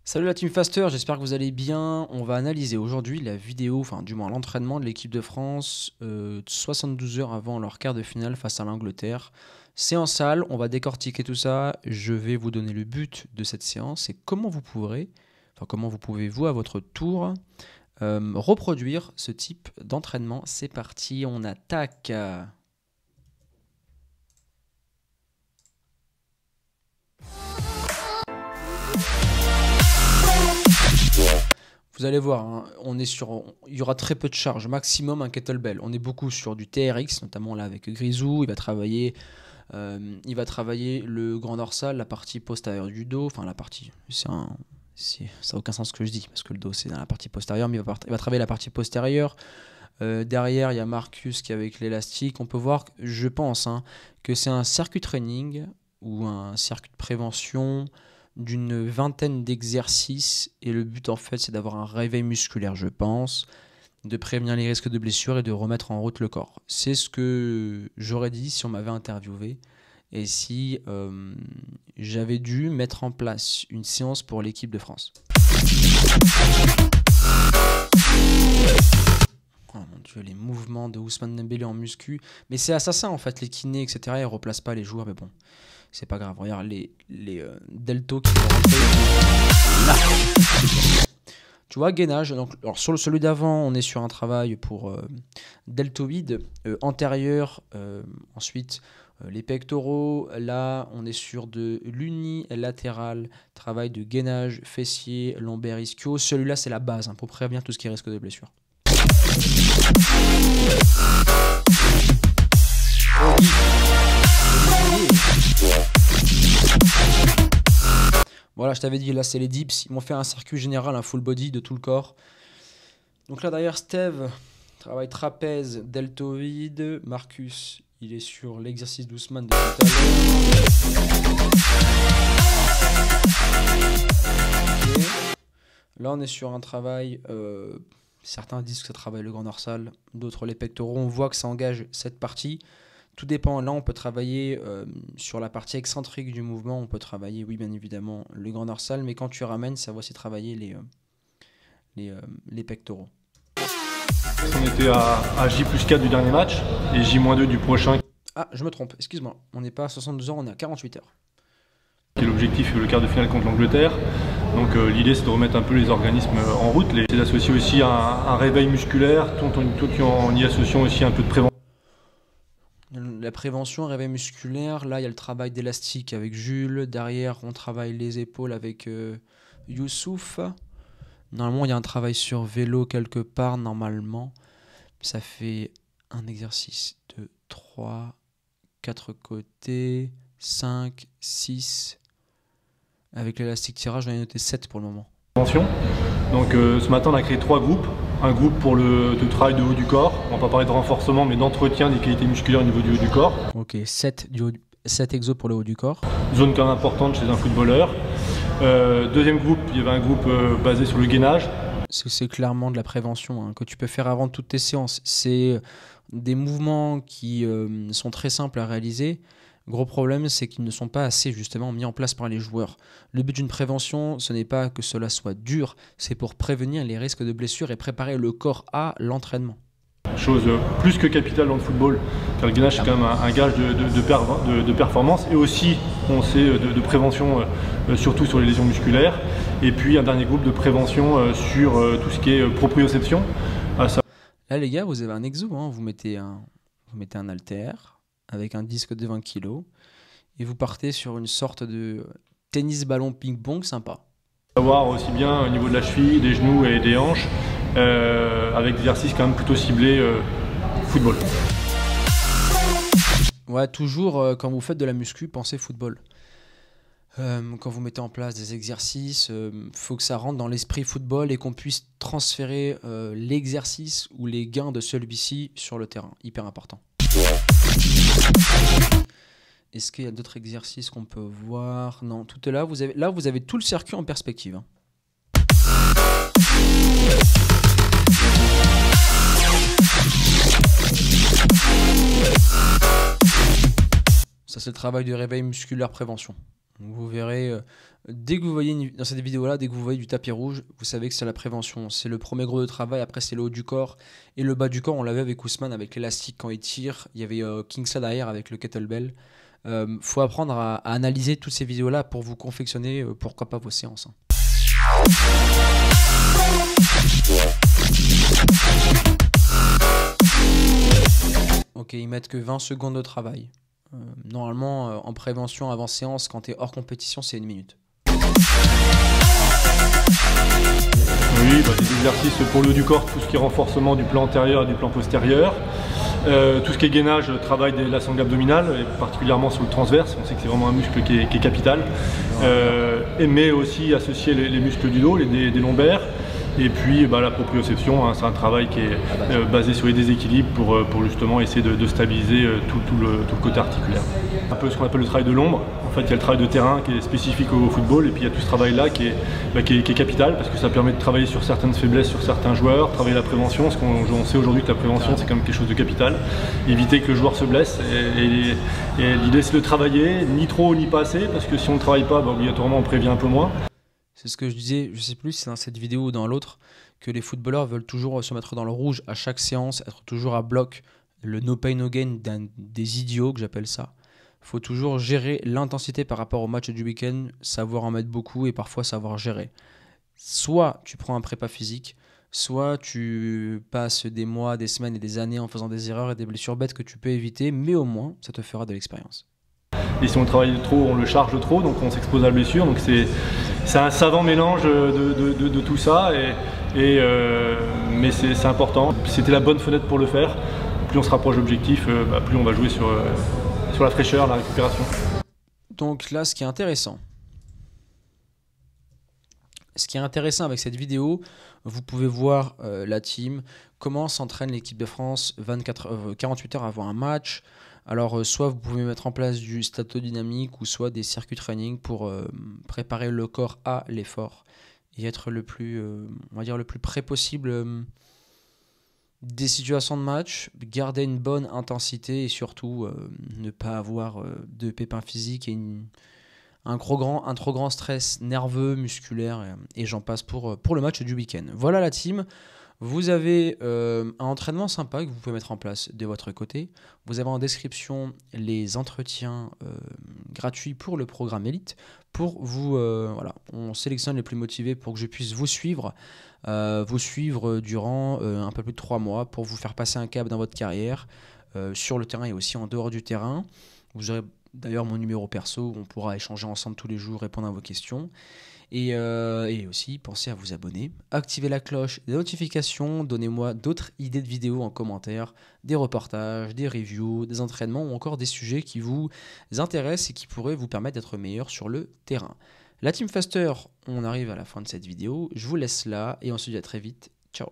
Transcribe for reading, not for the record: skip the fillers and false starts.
Salut la Team Faster, j'espère que vous allez bien. On va analyser aujourd'hui la vidéo, enfin du moins l'entraînement de l'équipe de France 72 heures avant leur quart de finale face à l'Angleterre. C'est en salle, on va décortiquer tout ça. Je vais vous donner le but de cette séance et comment vous pouvez-vous à votre tour reproduire ce type d'entraînement. C'est parti, on attaque. Vous allez voir, hein, il y aura très peu de charge, maximum un kettlebell. On est beaucoup sur du TRX, notamment là avec Grisou. Il va travailler le grand dorsal, la partie postérieure du dos. Enfin, la partie, ça n'a aucun sens ce que je dis, parce que le dos c'est dans la partie postérieure, mais il va travailler la partie postérieure. Derrière, il y a Marcus qui est avec l'élastique. On peut voir, je pense, hein, que c'est un circuit training ou un circuit de prévention d'une vingtaine d'exercices, et le but en fait c'est d'avoir un réveil musculaire, je pense, de prévenir les risques de blessures et de remettre en route le corps. C'est ce que j'aurais dit si on m'avait interviewé et si j'avais dû mettre en place une séance pour l'équipe de France. Oh mon Dieu, les mouvements de Ousmane Dembélé en muscu, mais c'est assassin en fait, les kinés etc, ils replacent pas les joueurs, mais bon, c'est pas grave. Regarde les deltos qui vont rentrer là. Tu vois, gainage. Donc, alors sur celui d'avant, on est sur un travail pour deltoïde antérieur. Ensuite, les pectoraux. Là, on est sur de l'unilatéral. Travail de gainage fessier, lombaire, ischio. Celui-là, c'est la base, hein, pour prévenir tout ce qui risque de blessure. Voilà, je t'avais dit, là c'est les dips. Ils m'ont fait un circuit général, un full body de tout le corps. Donc là derrière, Steve travaille trapèze, deltoïde. Marcus, il est sur l'exercice d'Ousmane de tout à l'heure. Okay. Là on est sur un travail, certains disent que ça travaille le grand dorsal, d'autres les pectoraux. On voit que ça engage cette partie. Tout dépend, là on peut travailler sur la partie excentrique du mouvement, on peut travailler, oui bien évidemment, le grand dorsal, mais quand tu ramènes, ça va aussi travailler les pectoraux. On était à J+4 du dernier match et J-2 du prochain. Ah, je me trompe, excuse-moi, on n'est pas à 72 heures, on est à 48 heures. Qui est l'objectif, le quart de finale contre l'Angleterre. Donc l'idée c'est de remettre un peu les organismes en route, c'est d'associer aussi un réveil musculaire, tout en y associant aussi un peu de prévention. La prévention, réveil musculaire, là il y a le travail d'élastique avec Jules, derrière on travaille les épaules avec Youssouf. Normalement il y a un travail sur vélo quelque part, normalement. Ça fait un exercice de 3, 4 côtés, 5, 6. Avec l'élastique tirage, j'en ai noté 7 pour le moment. Donc ce matin on a créé 3 groupes. Un groupe pour le travail de haut du corps, on va pas parler de renforcement mais d'entretien des qualités musculaires au niveau du haut du corps. Ok, 7 exos pour le haut du corps. Zone quand même importante chez un footballeur. Deuxième groupe, il y avait un groupe basé sur le gainage. C'est clairement de la prévention, hein, que tu peux faire avant toutes tes séances. C'est des mouvements qui sont très simples à réaliser. Gros problème, c'est qu'ils ne sont pas assez justement mis en place par les joueurs. Le but d'une prévention, ce n'est pas que cela soit dur, c'est pour prévenir les risques de blessures et préparer le corps à l'entraînement. Chose plus que capitale dans le football, car le gainage c'est quand même un gage de performance et aussi, on sait, de prévention, surtout sur les lésions musculaires. Et puis un dernier groupe de prévention sur tout ce qui est proprioception. Là les gars, vous avez un exo, hein, vous mettez un haltère avec un disque de 20 kg et vous partez sur une sorte de tennis ballon ping-pong sympa. Avoir aussi bien au niveau de la cheville, des genoux et des hanches, avec des exercices quand même plutôt ciblés football. Ouais, toujours quand vous faites de la muscu, pensez football. Quand vous mettez en place des exercices, faut que ça rentre dans l'esprit football et qu'on puisse transférer l'exercice ou les gains de celui-ci sur le terrain. Hyper important. Est-ce qu'il y a d'autres exercices qu'on peut voir? Non, tout est là. Vous avez tout le circuit en perspective, hein. Ça, c'est le travail de réveil musculaire prévention. Vous verrez, dès que vous voyez dans cette vidéo-là, dès que vous voyez du tapis rouge, vous savez que c'est la prévention. C'est le premier gros de travail, après c'est le haut du corps. Et le bas du corps, on l'avait avec Ousmane, avec l'élastique quand il tire. Il y avait Kingsley derrière avec le kettlebell. Faut apprendre à analyser toutes ces vidéos-là pour vous confectionner, pourquoi pas, vos séances, hein. Ok, ils mettent que 20 secondes de travail. Normalement, en prévention avant séance, quand tu es hors compétition, c'est 1 minute. Oui, des exercices pour le haut du corps, tout ce qui est renforcement du plan antérieur et du plan postérieur. Tout ce qui est gainage, travail de la sangle abdominale, et particulièrement sur le transverse. On sait que c'est vraiment un muscle qui est capital. Mais aussi associer les muscles du dos, des lombaires. Et puis la proprioception, hein, c'est un travail qui est basé sur les déséquilibres pour justement essayer de stabiliser tout le côté articulaire. Un peu ce qu'on appelle le travail de l'ombre. En fait, il y a le travail de terrain qui est spécifique au football, et puis il y a tout ce travail-là qui est capital, parce que ça permet de travailler sur certaines faiblesses sur certains joueurs, travailler la prévention, parce qu'on sait aujourd'hui que la prévention c'est quand même quelque chose de capital. Éviter que le joueur se blesse, et l'idée c'est de travailler, ni trop ni pas assez, parce que si on ne travaille pas, obligatoirement on prévient un peu moins. C'est ce que je disais, je sais plus si c'est dans cette vidéo ou dans l'autre, que les footballeurs veulent toujours se mettre dans le rouge à chaque séance, être toujours à bloc, le no pain no gain des idiots que j'appelle ça. Faut toujours gérer l'intensité par rapport au match du week-end, savoir en mettre beaucoup et parfois savoir gérer. Soit tu prends un prépa physique, soit tu passes des mois, des semaines et des années en faisant des erreurs et des blessures bêtes que tu peux éviter, mais au moins ça te fera de l'expérience. Et si on travaille trop, on le charge trop, donc on s'expose à la blessure. Donc c'est un savant mélange de tout ça, mais c'est important. C'était la bonne fenêtre pour le faire. Plus on se rapproche de l'objectif, plus on va jouer sur la fraîcheur, la récupération. Donc là, ce qui est intéressant avec cette vidéo, vous pouvez voir la team, comment s'entraîne l'équipe de France 48 heures avant un match. Alors, soit vous pouvez mettre en place du statodynamique ou soit des circuits training pour préparer le corps à l'effort et être le plus, on va dire, le plus près possible des situations de match, garder une bonne intensité et surtout ne pas avoir de pépins physiques et un trop grand stress nerveux, musculaire et j'en passe pour le match du week-end. Voilà la team. Vous avez un entraînement sympa que vous pouvez mettre en place de votre côté. Vous avez en description les entretiens gratuits pour le programme Elite. Pour vous, voilà, on sélectionne les plus motivés pour que je puisse vous suivre durant un peu plus de 3 mois pour vous faire passer un cap dans votre carrière sur le terrain et aussi en dehors du terrain. Vous aurez d'ailleurs mon numéro perso, on pourra échanger ensemble tous les jours, répondre à vos questions. Et aussi, pensez à vous abonner, activez la cloche des notifications, donnez-moi d'autres idées de vidéos en commentaire, des reportages, des reviews, des entraînements ou encore des sujets qui vous intéressent et qui pourraient vous permettre d'être meilleur sur le terrain. La Team Faster, on arrive à la fin de cette vidéo, je vous laisse là et on se dit à très vite, ciao.